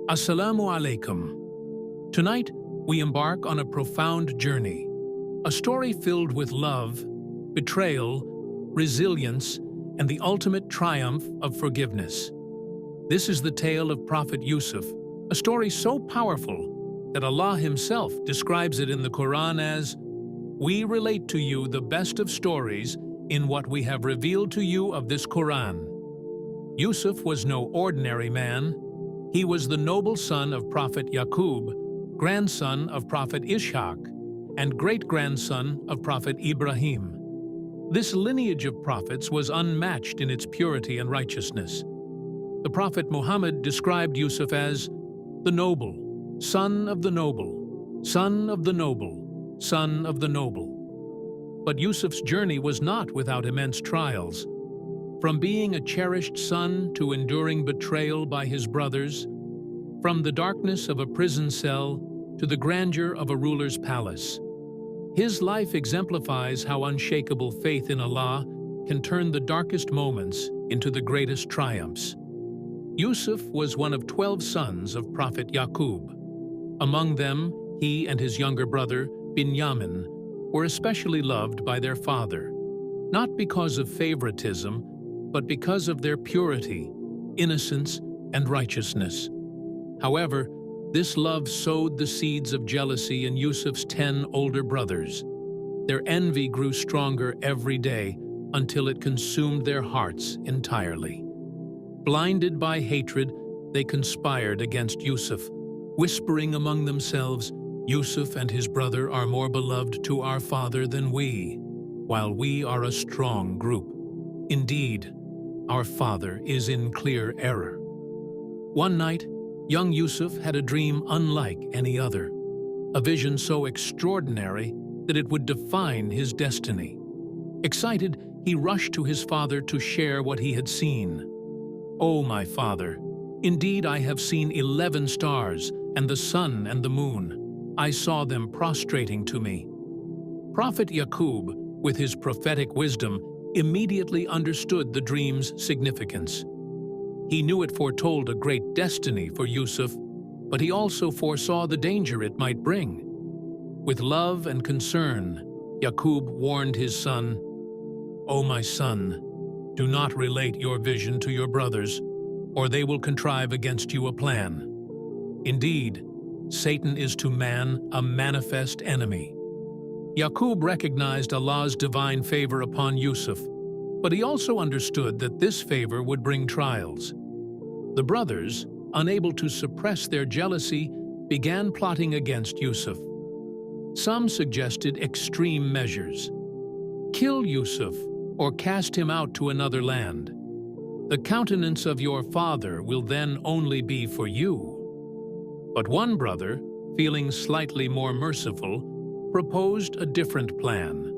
Assalamu alaikum. Tonight, we embark on a profound journey, a story filled with love, betrayal, resilience, and the ultimate triumph of forgiveness. This is the tale of Prophet Yusuf, a story so powerful that Allah Himself describes it in the Quran as, "We relate to you the best of stories in what we have revealed to you of this Quran." Yusuf was no ordinary man. He was the noble son of Prophet Yaqub, grandson of Prophet Ishaq, and great-grandson of Prophet Ibrahim. This lineage of prophets was unmatched in its purity and righteousness. The Prophet Muhammad described Yusuf as the noble, son of the noble, son of the noble, son of the noble. But Yusuf's journey was not without immense trials. From being a cherished son to enduring betrayal by his brothers, from the darkness of a prison cell to the grandeur of a ruler's palace. His life exemplifies how unshakable faith in Allah can turn the darkest moments into the greatest triumphs. Yusuf was one of 12 sons of Prophet Yaqub. Among them, he and his younger brother, Binyamin, were especially loved by their father, not because of favoritism, but because of their purity, innocence, and righteousness. However, this love sowed the seeds of jealousy in Yusuf's 10 older brothers. Their envy grew stronger every day until it consumed their hearts entirely. Blinded by hatred, they conspired against Yusuf, whispering among themselves, "Yusuf and his brother are more beloved to our father than we, while we are a strong group. Indeed, our father is in clear error." One night, young Yusuf had a dream unlike any other, a vision so extraordinary that it would define his destiny. Excited, he rushed to his father to share what he had seen. "Oh, my father, indeed I have seen 11 stars, and the sun and the moon. I saw them prostrating to me." Prophet Yaqub, with his prophetic wisdom, immediately understood the dream's significance. He knew it foretold a great destiny for Yusuf, but he also foresaw the danger it might bring. With love and concern, Yaqub warned his son, "O my son, do not relate your vision to your brothers, or they will contrive against you a plan. Indeed, Satan is to man a manifest enemy." Yaqub recognized Allah's divine favor upon Yusuf, but he also understood that this favor would bring trials. The brothers, unable to suppress their jealousy, began plotting against Yusuf. Some suggested extreme measures. "Kill Yusuf, or cast him out to another land. The countenance of your father will then only be for you." But one brother, feeling slightly more merciful, proposed a different plan.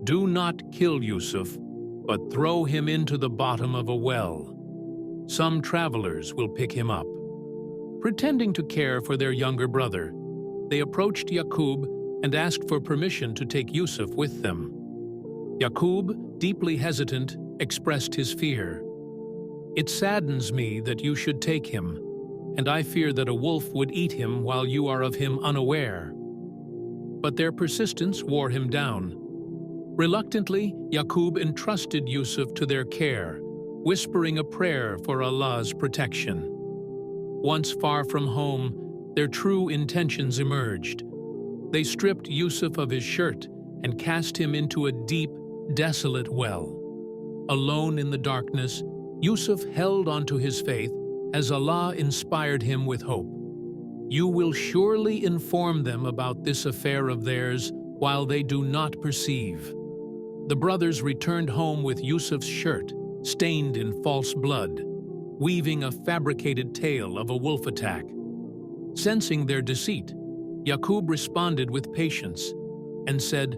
"Do not kill Yusuf, but throw him into the bottom of a well. Some travelers will pick him up." Pretending to care for their younger brother, they approached Yaqub and asked for permission to take Yusuf with them. Yaqub, deeply hesitant, expressed his fear. "It saddens me that you should take him, and I fear that a wolf would eat him while you are of him unaware." But their persistence wore him down. Reluctantly, Yaqub entrusted Yusuf to their care, whispering a prayer for Allah's protection. Once far from home, their true intentions emerged. They stripped Yusuf of his shirt and cast him into a deep, desolate well. Alone in the darkness, Yusuf held onto his faith as Allah inspired him with hope. "You will surely inform them about this affair of theirs while they do not perceive." The brothers returned home with Yusuf's shirt, stained in false blood, weaving a fabricated tale of a wolf attack. Sensing their deceit, Yaqub responded with patience and said,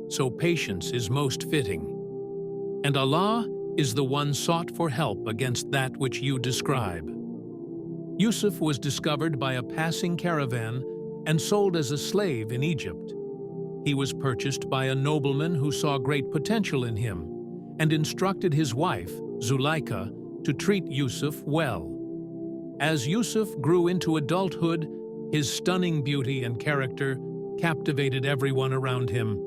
"So patience is most fitting. And Allah is the one sought for help against that which you describe." Yusuf was discovered by a passing caravan and sold as a slave in Egypt. He was purchased by a nobleman who saw great potential in him and instructed his wife, Zuleika, to treat Yusuf well. As Yusuf grew into adulthood, his stunning beauty and character captivated everyone around him.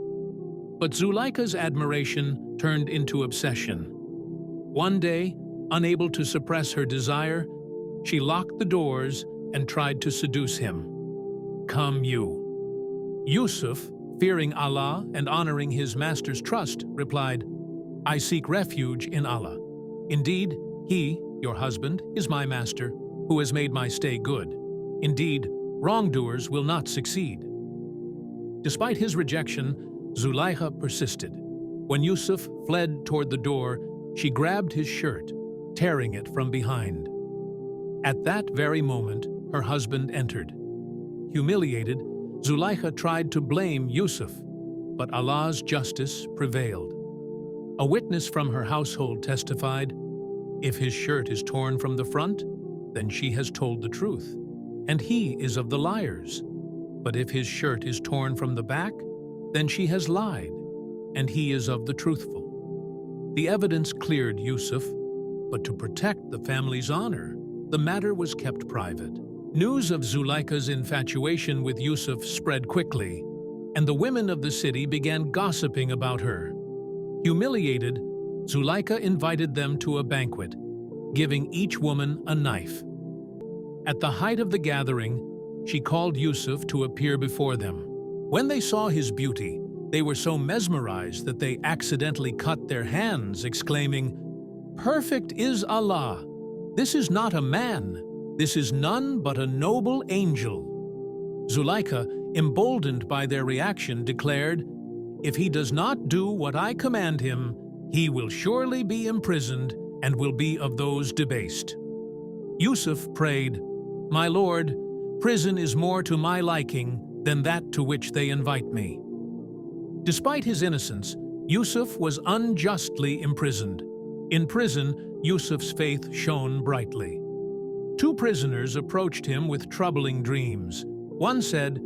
But Zuleika's admiration turned into obsession. One day, unable to suppress her desire, she locked the doors and tried to seduce him. "Come, you." Yusuf, fearing Allah and honoring his master's trust, replied, "I seek refuge in Allah. Indeed, He, your husband, is my master, who has made my stay good. Indeed, wrongdoers will not succeed." Despite his rejection, Zuleika persisted. When Yusuf fled toward the door, she grabbed his shirt, tearing it from behind. At that very moment, her husband entered. Humiliated, Zuleika tried to blame Yusuf, but Allah's justice prevailed. A witness from her household testified, "If his shirt is torn from the front, then she has told the truth, and he is of the liars. But if his shirt is torn from the back, then she has lied, and he is of the truthful." The evidence cleared Yusuf, but to protect the family's honor, the matter was kept private. News of Zuleika's infatuation with Yusuf spread quickly, and the women of the city began gossiping about her. Humiliated, Zuleika invited them to a banquet, giving each woman a knife. At the height of the gathering, she called Yusuf to appear before them. When they saw his beauty, they were so mesmerized that they accidentally cut their hands, exclaiming, "Perfect is Allah! This is not a man. This is none but a noble angel." Zuleika, emboldened by their reaction, declared, "If he does not do what I command him, he will surely be imprisoned and will be of those debased." Yusuf prayed, "My Lord, prison is more to my liking than that to which they invite me." Despite his innocence, Yusuf was unjustly imprisoned. In prison, Yusuf's faith shone brightly. Two prisoners approached him with troubling dreams. One said,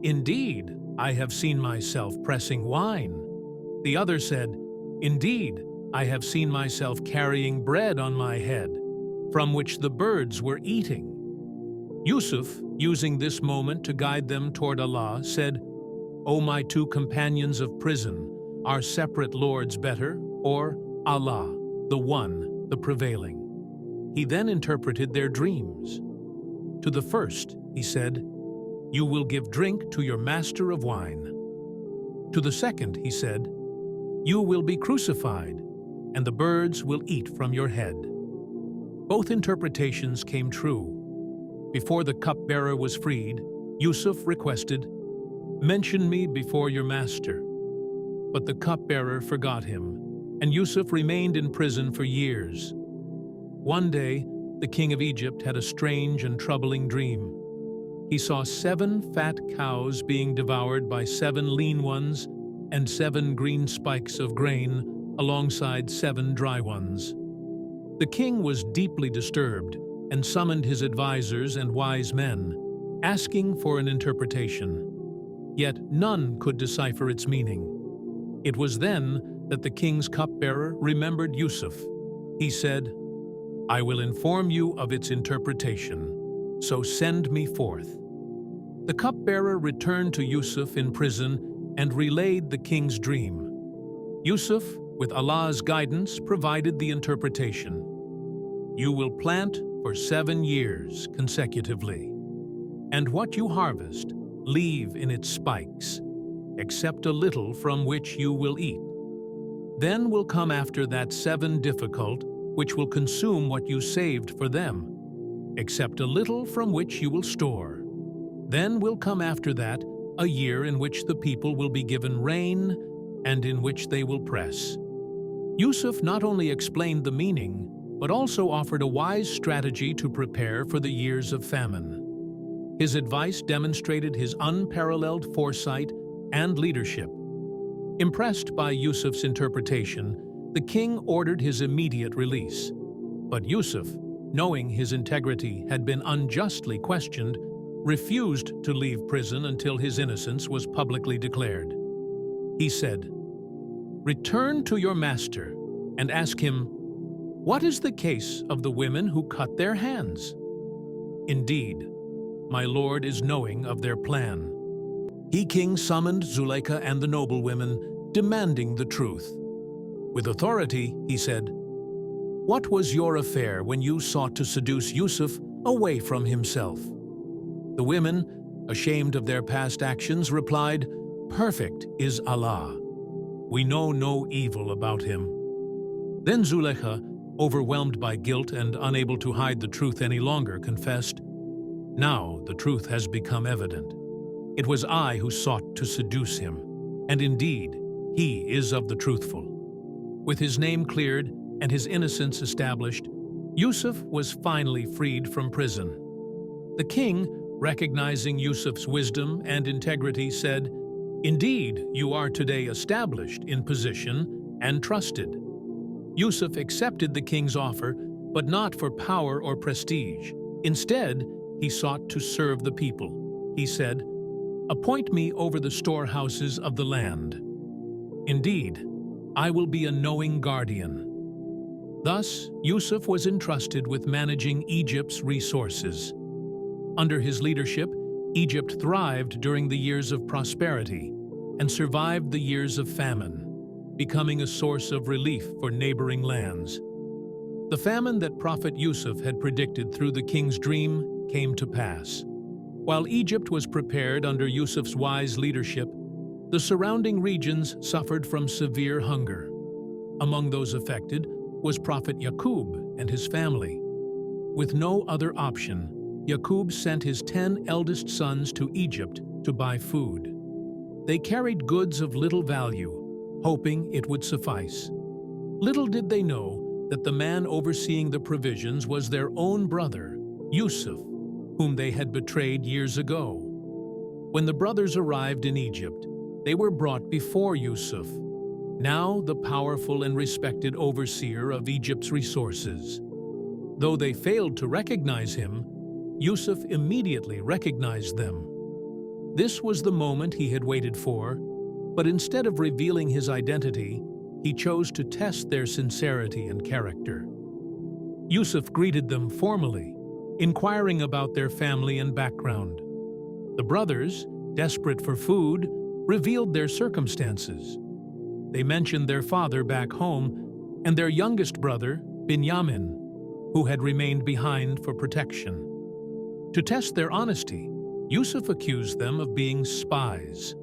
"Indeed, I have seen myself pressing wine." The other said, "Indeed, I have seen myself carrying bread on my head, from which the birds were eating." Yusuf, using this moment to guide them toward Allah, said, "O my two companions of prison, are separate lords better, or Allah, the one, the prevailing?" He then interpreted their dreams. To the first, he said, "You will give drink to your master of wine." To the second, he said, "You will be crucified, and the birds will eat from your head." Both interpretations came true. Before the cupbearer was freed, Yusuf requested, "Mention me before your master." But the cupbearer forgot him, and Yusuf remained in prison for years. One day, the king of Egypt had a strange and troubling dream. He saw 7 fat cows being devoured by 7 lean ones and 7 green spikes of grain alongside 7 dry ones. The king was deeply disturbed and summoned his advisors and wise men, asking for an interpretation. Yet none could decipher its meaning. It was then that the king's cupbearer remembered Yusuf. He said, "I will inform you of its interpretation, so send me forth." The cupbearer returned to Yusuf in prison and relayed the king's dream. Yusuf, with Allah's guidance, provided the interpretation. "You will plant for 7 years consecutively, and what you harvest, leave in its spikes, except a little from which you will eat. Then will come after that 7 difficult, which will consume what you saved for them, except a little from which you will store. Then will come after that a year in which the people will be given rain and in which they will press." Yusuf not only explained the meaning, but also offered a wise strategy to prepare for the years of famine. His advice demonstrated his unparalleled foresight and leadership. Impressed by Yusuf's interpretation, the king ordered his immediate release. But Yusuf, knowing his integrity had been unjustly questioned, refused to leave prison until his innocence was publicly declared. He said, "Return to your master and ask him, what is the case of the women who cut their hands?" Indeed, my lord is knowing of their plan." King summoned Zuleika and the noblewomen, demanding the truth. With authority, he said, "What was your affair when you sought to seduce Yusuf away from himself?" The women, ashamed of their past actions, replied, "Perfect is Allah. We know no evil about him." Then Zuleika, overwhelmed by guilt and unable to hide the truth any longer, confessed, "Now the truth has become evident. It was I who sought to seduce him, and indeed, he is of the truthful." With his name cleared and his innocence established, Yusuf was finally freed from prison. The king, recognizing Yusuf's wisdom and integrity, said, "Indeed, you are today established in position and trusted." Yusuf accepted the king's offer, but not for power or prestige. Instead, he sought to serve the people. He said, "Appoint me over the storehouses of the land. Indeed, I will be a knowing guardian." Thus, Yusuf was entrusted with managing Egypt's resources. Under his leadership, Egypt thrived during the years of prosperity and survived the years of famine, becoming a source of relief for neighboring lands. The famine that Prophet Yusuf had predicted through the king's dream came to pass. While Egypt was prepared under Yusuf's wise leadership, the surrounding regions suffered from severe hunger. Among those affected was Prophet Yaqub and his family. With no other option, Yaqub sent his 10 eldest sons to Egypt to buy food. They carried goods of little value, hoping it would suffice. Little did they know that the man overseeing the provisions was their own brother, Yusuf, whom they had betrayed years ago. When the brothers arrived in Egypt, they were brought before Yusuf, now the powerful and respected overseer of Egypt's resources. Though they failed to recognize him, Yusuf immediately recognized them. This was the moment he had waited for, but instead of revealing his identity, he chose to test their sincerity and character. Yusuf greeted them formally, inquiring about their family and background. The brothers, desperate for food, revealed their circumstances. They mentioned their father back home and their youngest brother, Binyamin, who had remained behind for protection. To test their honesty, Yusuf accused them of being spies.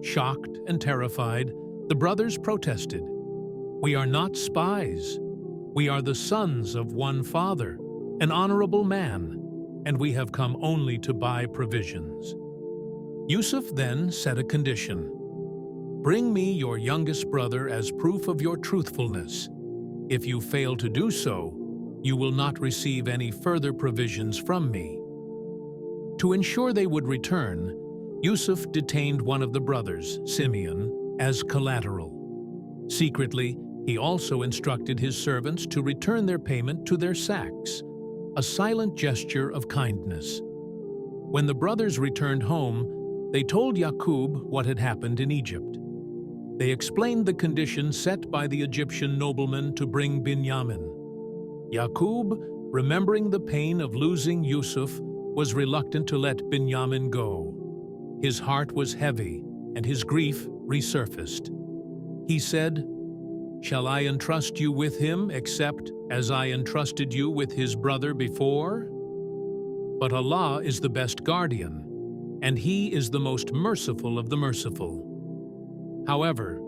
Shocked and terrified, the brothers protested, "We are not spies. We are the sons of one father, an honorable man, and we have come only to buy provisions." Yusuf then set a condition. "Bring me your youngest brother as proof of your truthfulness. If you fail to do so, you will not receive any further provisions from me." To ensure they would return, Yusuf detained one of the brothers, Simeon, as collateral. Secretly, he also instructed his servants to return their payment to their sacks, a silent gesture of kindness. When the brothers returned home, they told Yaqub what had happened in Egypt. They explained the condition set by the Egyptian nobleman to bring Binyamin. Yaqub, remembering the pain of losing Yusuf, was reluctant to let Binyamin go. His heart was heavy, and his grief resurfaced. He said, "Shall I entrust you with him except as I entrusted you with his brother before? But Allah is the best guardian, and He is the most merciful of the merciful." However,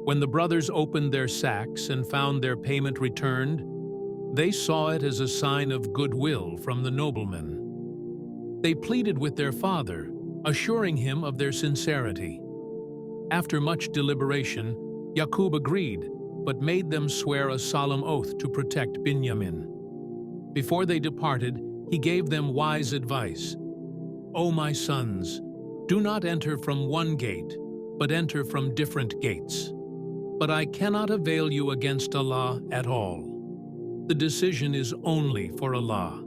when the brothers opened their sacks and found their payment returned, they saw it as a sign of goodwill from the nobleman. They pleaded with their father, assuring him of their sincerity. After much deliberation, Yaqub agreed, but made them swear a solemn oath to protect Binyamin. Before they departed, he gave them wise advice. "O my sons, do not enter from one gate, but enter from different gates. But I cannot avail you against Allah at all. The decision is only for Allah."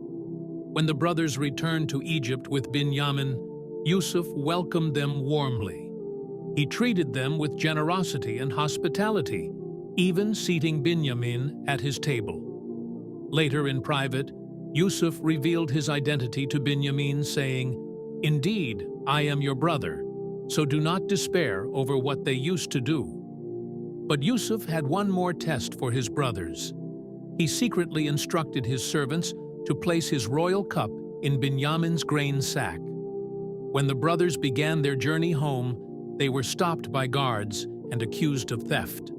When the brothers returned to Egypt with Binyamin, Yusuf welcomed them warmly. He treated them with generosity and hospitality, even seating Binyamin at his table. Later in private, Yusuf revealed his identity to Binyamin, saying, "Indeed, I am your brother, so do not despair over what they used to do." But Yusuf had one more test for his brothers. He secretly instructed his servants to place his royal cup in Binyamin's grain sack. When the brothers began their journey home, they were stopped by guards and accused of theft.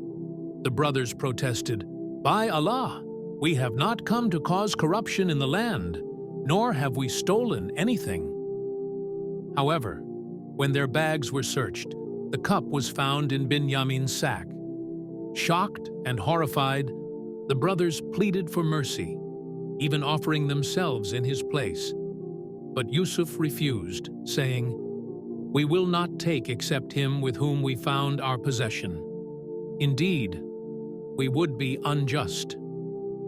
The brothers protested, "By Allah, we have not come to cause corruption in the land, nor have we stolen anything." However, when their bags were searched, the cup was found in Binyamin's sack. Shocked and horrified, the brothers pleaded for mercy, even offering themselves in his place. But Yusuf refused, saying, "We will not take except him with whom we found our possession. Indeed, we would be unjust."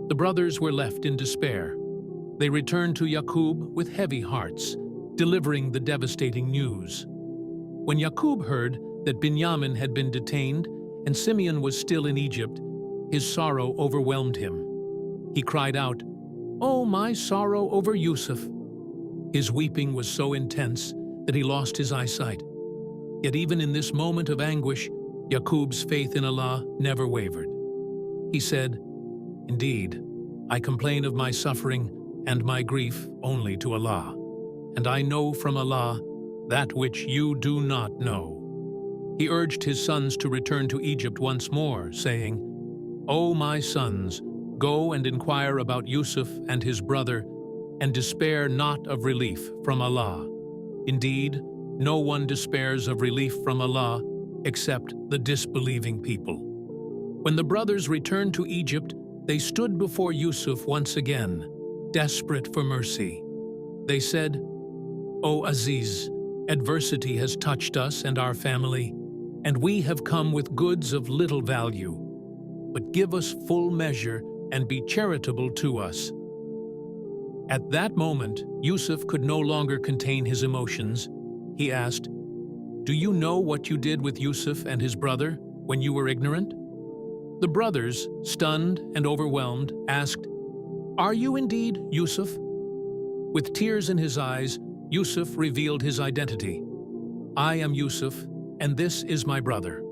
The brothers were left in despair. They returned to Yaqub with heavy hearts, delivering the devastating news. When Yaqub heard that Binyamin had been detained and Simeon was still in Egypt, his sorrow overwhelmed him. He cried out, "Oh, my sorrow over Yusuf!" His weeping was so intense that he lost his eyesight. Yet even in this moment of anguish, Yaqub's faith in Allah never wavered. He said, "Indeed, I complain of my suffering and my grief only to Allah, and I know from Allah that which you do not know." He urged his sons to return to Egypt once more, saying, "O my sons, go and inquire about Yusuf and his brother, and despair not of relief from Allah. Indeed, no one despairs of relief from Allah except the disbelieving people." When the brothers returned to Egypt, they stood before Yusuf once again, desperate for mercy. They said, "O Aziz, adversity has touched us and our family, and we have come with goods of little value. But give us full measure and be charitable to us." At that moment, Yusuf could no longer contain his emotions. He asked, "Do you know what you did with Yusuf and his brother when you were ignorant?" The brothers, stunned and overwhelmed, asked, "Are you indeed Yusuf?" With tears in his eyes, Yusuf revealed his identity. "I am Yusuf, and this is my brother.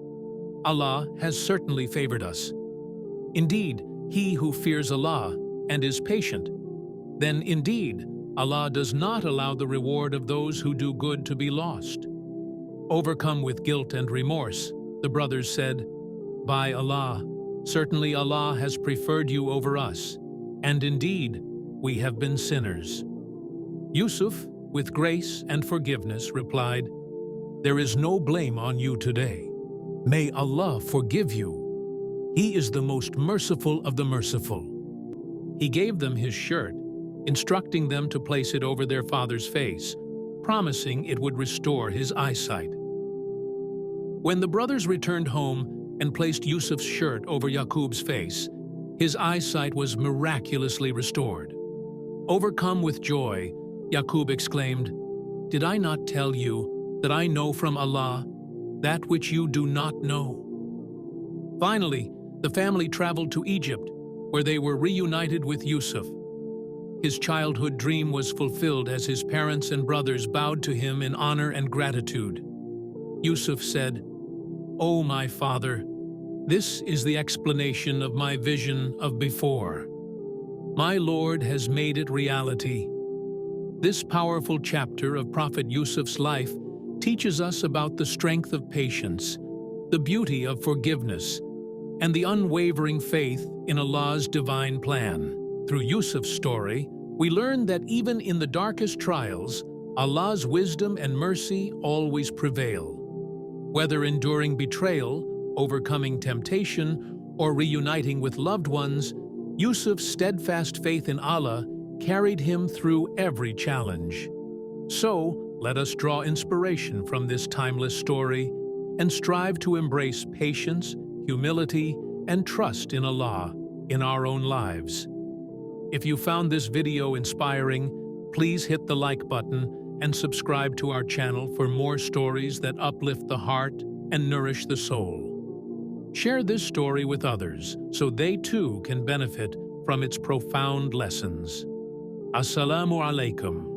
Allah has certainly favored us. Indeed, he who fears Allah and is patient, then indeed Allah does not allow the reward of those who do good to be lost." Overcome with guilt and remorse, the brothers said, "By Allah, certainly Allah has preferred you over us, and indeed, we have been sinners." Yusuf, with grace and forgiveness, replied, "There is no blame on you today. May Allah forgive you. He is the most merciful of the merciful." He gave them his shirt, instructing them to place it over their father's face, promising it would restore his eyesight. When the brothers returned home and placed Yusuf's shirt over Yaqub's face, his eyesight was miraculously restored. Overcome with joy, Yaqub exclaimed, "Did I not tell you that I know from Allah that which you do not know?" Finally, the family traveled to Egypt, where they were reunited with Yusuf. His childhood dream was fulfilled as his parents and brothers bowed to him in honor and gratitude. Yusuf said, "O my father, this is the explanation of my vision of before. My Lord has made it reality." This powerful chapter of Prophet Yusuf's life teaches us about the strength of patience, the beauty of forgiveness, and the unwavering faith in Allah's divine plan. Through Yusuf's story, we learn that even in the darkest trials, Allah's wisdom and mercy always prevail. Whether enduring betrayal, overcoming temptation, or reuniting with loved ones, Yusuf's steadfast faith in Allah carried him through every challenge. So, let us draw inspiration from this timeless story and strive to embrace patience, humility, and trust in Allah in our own lives. If you found this video inspiring, please hit the like button and subscribe to our channel for more stories that uplift the heart and nourish the soul. Share this story with others so they too can benefit from its profound lessons. Assalamu alaikum.